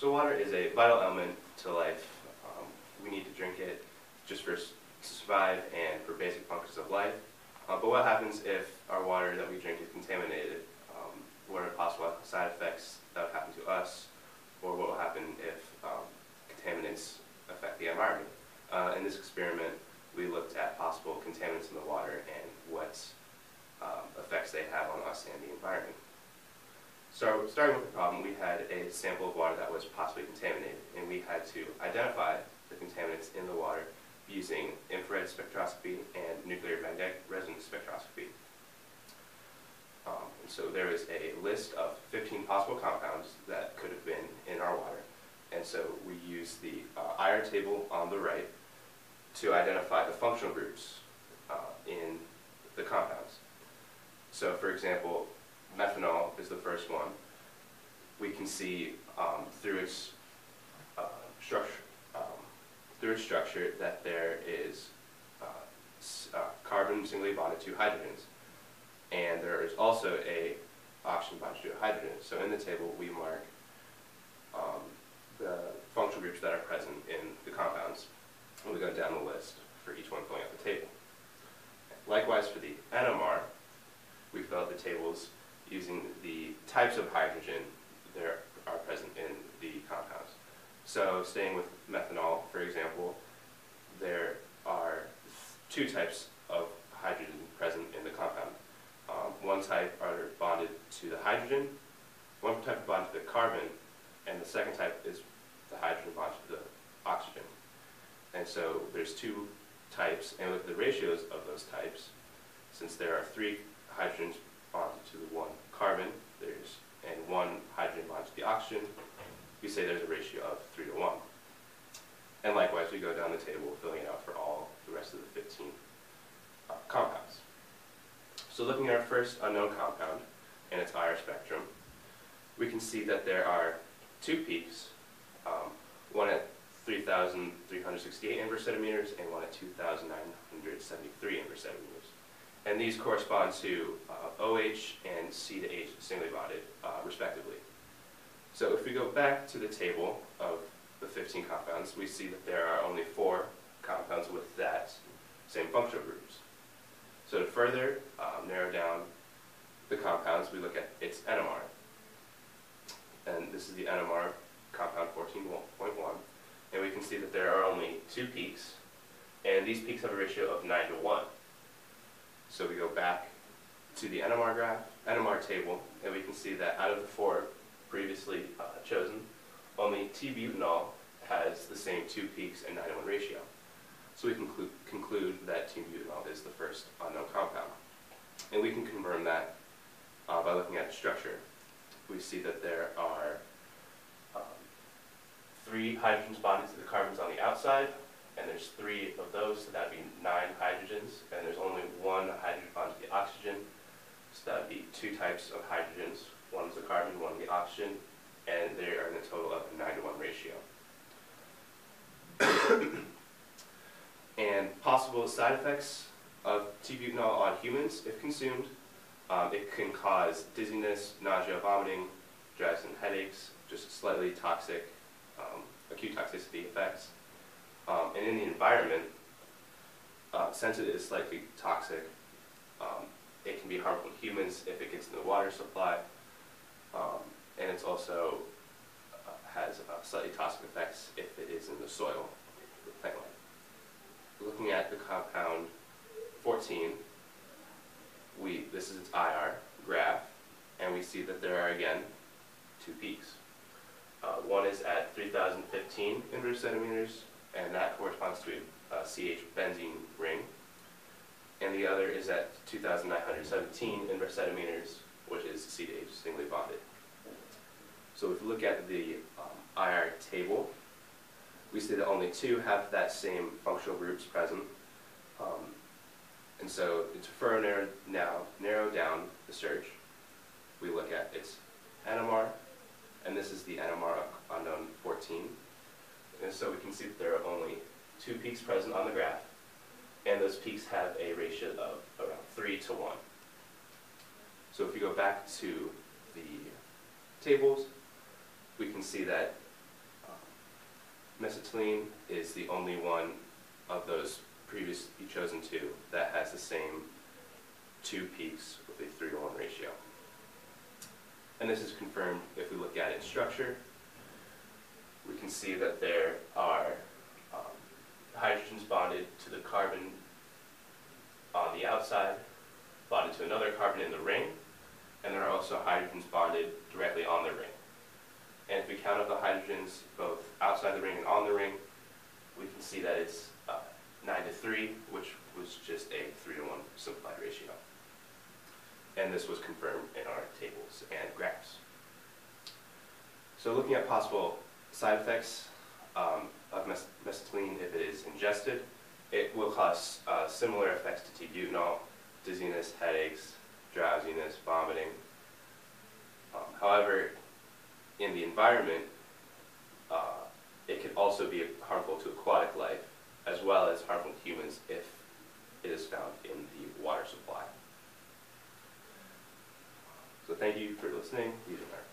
So water is a vital element to life. We need to drink it just to survive and for basic functions of life. But what happens if our water that we drink is contaminated? What are possible side effects that would happen to us? Or what will happen if contaminants affect the environment? In this experiment, we looked at possible contaminants in the water and what effects they have on us and the environment. So starting with the problem, we had a sample of water that was possibly contaminated, and we had to identify the contaminants in the water using infrared spectroscopy and nuclear magnetic resonance spectroscopy. And so there is a list of 15 possible compounds that could have been in our water, and so we use the IR table on the right to identify the functional groups in the compounds. So for example, methanol is the first one. We can see through its structure that there is carbon singly bonded to hydrogens, and there is also a oxygen bonded to a hydrogen. So in the table we mark the functional groups that are present in the compounds, and we go down the list for each one filling out the table. Likewise for the NMR, we fill out the tables using the types of hydrogen that are present in the compounds. So staying with methanol, for example, there are two types of hydrogen present in the compound. One type are bonded to the hydrogen, one type is bonded to the carbon, and the second type is the hydrogen bonded to the oxygen. And so there's two types, and with the ratios of those types, since there are three hydrogens bonded to the one carbon, and one hydrogen bonded to the oxygen, we say there's a ratio of 3 to 1. And likewise, we go down the table filling it out for all the rest of the 15 compounds. So looking at our first unknown compound and its IR spectrum, we can see that there are two peaks, one at 3,368 inverse centimeters and one at 2,973 inverse centimeters. And these correspond to OH and C to H singly bonded, respectively. So if we go back to the table of the 15 compounds, we see that there are only 4 compounds with that same functional groups. So to further narrow down the compounds, we look at its NMR. And this is the NMR compound 14.1. And we can see that there are only 2 peaks, and these peaks have a ratio of 9 to 1. So we go back to the NMR table, and we can see that out of the 4 previously chosen, only T-butanol has the same 2 peaks and 9 to 1 ratio. So we conclude that T-butanol is the first unknown compound. And we can confirm that by looking at the structure. We see that there are 3 hydrogens bonded to the carbons on the outside, and there's 3 of those, so that would be 9 hydrogens, and there's only 1 hydrogen bonded to the oxygen, so that would be 2 types of hydrogens, one is the carbon, one is the oxygen, and they are in a total of a 9 to 1 ratio. And possible side effects of T-butanol on humans, if consumed, it can cause dizziness, nausea, vomiting, drowsiness and headaches, just slightly toxic, acute toxicity effects. And in the environment, since it is slightly toxic, it can be harmful to humans if it gets in the water supply, and it's also has slightly toxic effects if it is in the soil, the plant life. Looking at the compound 14, this is its IR graph, and we see that there are again 2 peaks. One is at 3,015 inverse centimeters, and that corresponds to a CH benzene ring. And the other is at 2,917 inverse centimeters, which is C to H singly bonded. So if we look at the IR table, we see that only 2 have that same functional groups present. And so to further narrow down the search, we look at its NMR, and this is the NMR of unknown 14. And so we can see that there are only 2 peaks present on the graph, and those peaks have a ratio of around 3 to 1. So if we go back to the tables, we can see that mesitylene is the only one of those previously chosen two that has the same two peaks with a 3-to-1 ratio. And this is confirmed if we look at its structure. We can see that there are hydrogens bonded to the carbon on the outside, bonded to another carbon in the ring, and there are also hydrogens bonded directly on the ring. And if we count up the hydrogens both outside the ring and on the ring, we can see that it's 9-to-3, which was just a 3-to-1 simplified ratio. And this was confirmed in our tables and graphs. So looking at possible side effects of mesitylene if it is ingested, it will cause similar effects to T-butanol: dizziness, headaches, drowsiness, vomiting. However, in the environment, it could also be harmful to aquatic life, as well as harmful to humans if it is found in the water supply. So thank you for listening. These are our